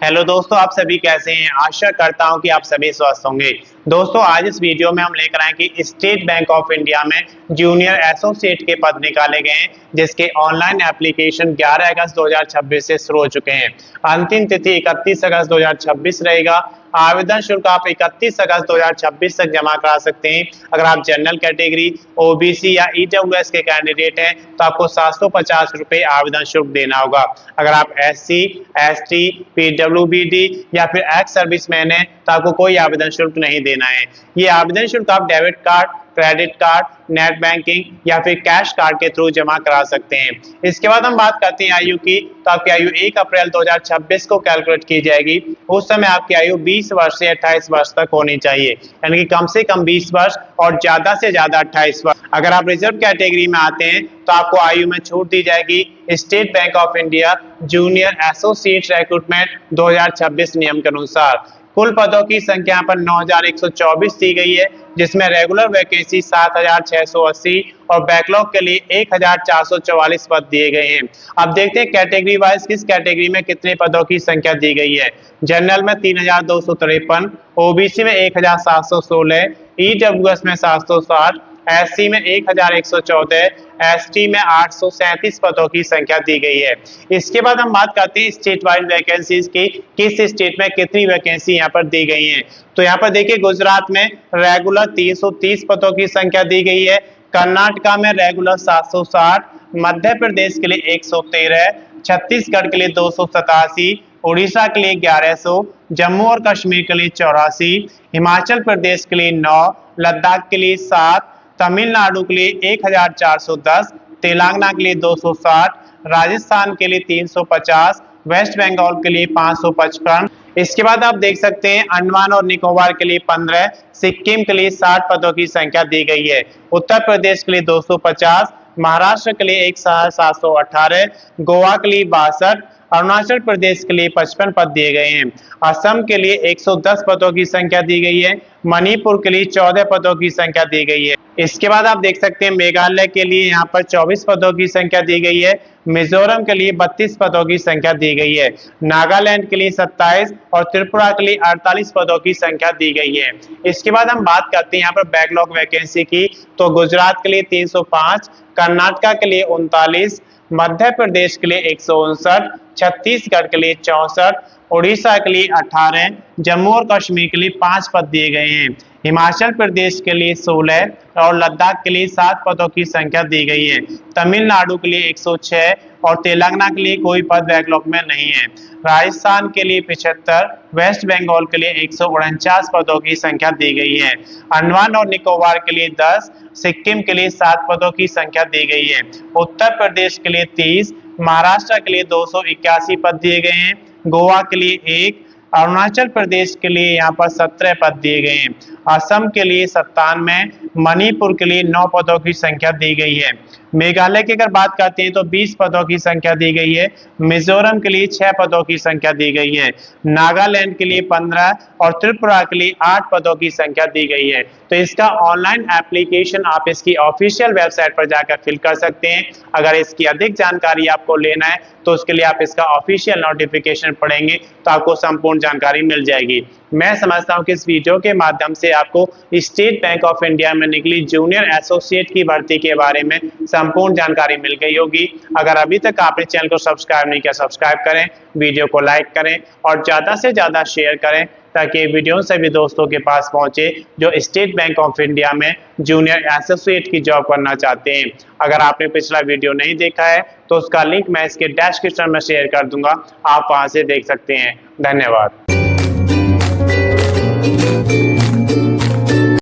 Hello दोस्तों, आप सभी कैसे हैं। आशा करता हूं कि आप सभी स्वस्थ होंगे। दोस्तों, आज इस वीडियो में हम लेकर आए कि स्टेट बैंक ऑफ इंडिया में जूनियर एसोसिएट के पद निकाले गए हैं, जिसके ऑनलाइन एप्लीकेशन 11 अगस्त 2026 से शुरू हो चुके हैं। अंतिम तिथि 31 अगस्त 2026 रहेगा। आवेदन शुल्क आप 31 अगस्त 2026 तक जमा करा सकते हैं। अगर आप जनरल कैटेगरी, ओबीसी या ईडब्ल्यूएस के कैंडिडेट हैं तो आपको 750 रुपये आवेदन शुल्क देना होगा। अगर आप एससी, एसटी, पीडब्ल्यूबीडी या फिर एक्स सर्विसमैन है तो आपको कोई आवेदन शुल्क नहीं देना है। ये आवेदन शुल्क आप debit card, credit card, net banking या फिर कैश कार्ड के थ्रू जमा करा सकते हैं। इसके बाद हम बात करते हैं आयु की, तो आपकी आयु 1 अप्रैल 2026 को कैलकुलेट की जाएगी। उस समय आपकी आयु 20 वर्ष से 28 वर्ष तक होनी चाहिए, यानी कि कम से कम 20 वर्ष और ज्यादा से ज्यादा 28 वर्ष। अगर आप रिजर्व कैटेगरी में आते हैं तो आपको आयु में छूट दी जाएगी state bank of India junior associate recruitment 2026 नियम के अनुसार। कुल पदों की संख्या पर 9124 दी गई है, जिसमें रेगुलर वैकेंसी 7680 और बैकलॉग के लिए 1444 पद दिए गए हैं। अब देखते हैं कैटेगरी वाइज किस कैटेगरी में कितने पदों की संख्या दी गई है। जनरल में 3253, ओबीसी में 1716, ईडब्ल्यूएस में 760, एससी में 1114, एसटी में 837 पदों की संख्या दी गई है। इसके बाद हम बात करते हैं स्टेट वाइज वैकेंसीज की, किस स्टेट में कितनी वैकेंसी यहाँ पर दी गई है। तो यहाँ पर देखिए, गुजरात में रेगुलर 330 पदों की संख्या दी गई है, कर्नाटका में रेगुलर 760, मध्य प्रदेश के लिए 113, छत्तीसगढ़ के लिए 287, उड़ीसा के लिए 1100, जम्मू और कश्मीर के लिए 84, हिमाचल प्रदेश के लिए 9, लद्दाख के लिए 7, तमिलनाडु के लिए 1410, तेलंगाना के लिए 260, राजस्थान के लिए 350, वेस्ट बंगाल के लिए 555। इसके बाद आप देख सकते हैं अंडमान और निकोबार के लिए 15, सिक्किम के लिए 60 पदों की संख्या दी गई है, उत्तर प्रदेश के लिए 250, महाराष्ट्र के लिए 1718, गोवा के लिए 62, अरुणाचल प्रदेश के लिए 55 पद दिए गए हैं, असम के लिए 110 पदों की संख्या दी गई है, मणिपुर के लिए 14 पदों की संख्या दी गई है। इसके बाद आप देख सकते हैं मेघालय के लिए यहाँ पर 24 पदों की संख्या दी गई है, मिजोरम के लिए 32 पदों की संख्या दी गई है, नागालैंड के लिए 27 और त्रिपुरा के लिए 48 पदों की संख्या दी गई है। इसके बाद हम बात करते हैं यहाँ पर बैकलॉग वैकेंसी की, तो गुजरात के लिए 305, कर्नाटका के लिए 39, मध्य प्रदेश के लिए 159, छत्तीसगढ़ के लिए 64, उड़ीसा के लिए 18, जम्मू और कश्मीर के लिए 5 पद दिए गए हैं, हिमाचल प्रदेश के लिए 16 और लद्दाख के लिए 7 पदों की संख्या दी गई है, तमिलनाडु के लिए 106 और तेलंगाना के लिए कोई पद बैकलॉग में नहीं है, राजस्थान के लिए 75, वेस्ट बंगाल के लिए 149 पदों की संख्या दी गई है, अंडमान और निकोबार के लिए 10, सिक्किम के लिए 7 पदों की संख्या दी गई है, उत्तर प्रदेश के लिए 30, महाराष्ट्र के लिए 281 पद दिए गए हैं, गोवा के लिए 1, अरुणाचल प्रदेश के लिए यहाँ पर 17 पद दिए गए हैं, असम के लिए 97, मणिपुर के लिए 9 पदों की संख्या दी गई है। मेघालय की अगर बात करते हैं तो 20 पदों की संख्या दी गई है, मिजोरम के लिए 6 पदों की संख्या दी गई है, नागालैंड के लिए 15 और त्रिपुरा के लिए 8 पदों की संख्या दी गई है। तो इसका ऑनलाइन एप्लीकेशन आप इसकी ऑफिशियल वेबसाइट पर जाकर फिल कर सकते हैं। अगर इसकी अधिक जानकारी आपको लेना है तो उसके लिए आप इसका ऑफिशियल नोटिफिकेशन पढ़ेंगे तो आपको संपूर्ण जानकारी मिल जाएगी। मैं समझता हूं कि इस वीडियो के माध्यम से आपको स्टेट बैंक ऑफ इंडिया में निकली जूनियर एसोसिएट की भर्ती के बारे में संपूर्ण जानकारी मिल गई होगी। अगर अभी तक आपने चैनल को सब्सक्राइब नहीं किया, सब्सक्राइब करें, वीडियो को लाइक करें और ज्यादा से ज्यादा शेयर करें ताकि वीडियो सभी दोस्तों के पास पहुंचे जो स्टेट बैंक ऑफ इंडिया में जूनियर एसोसिएट की जॉब करना चाहते हैं। अगर आपने पिछला वीडियो नहीं देखा है तो उसका लिंक मैं इसके डिस्क्रिप्शन में शेयर कर दूंगा, आप वहां से देख सकते हैं। धन्यवाद।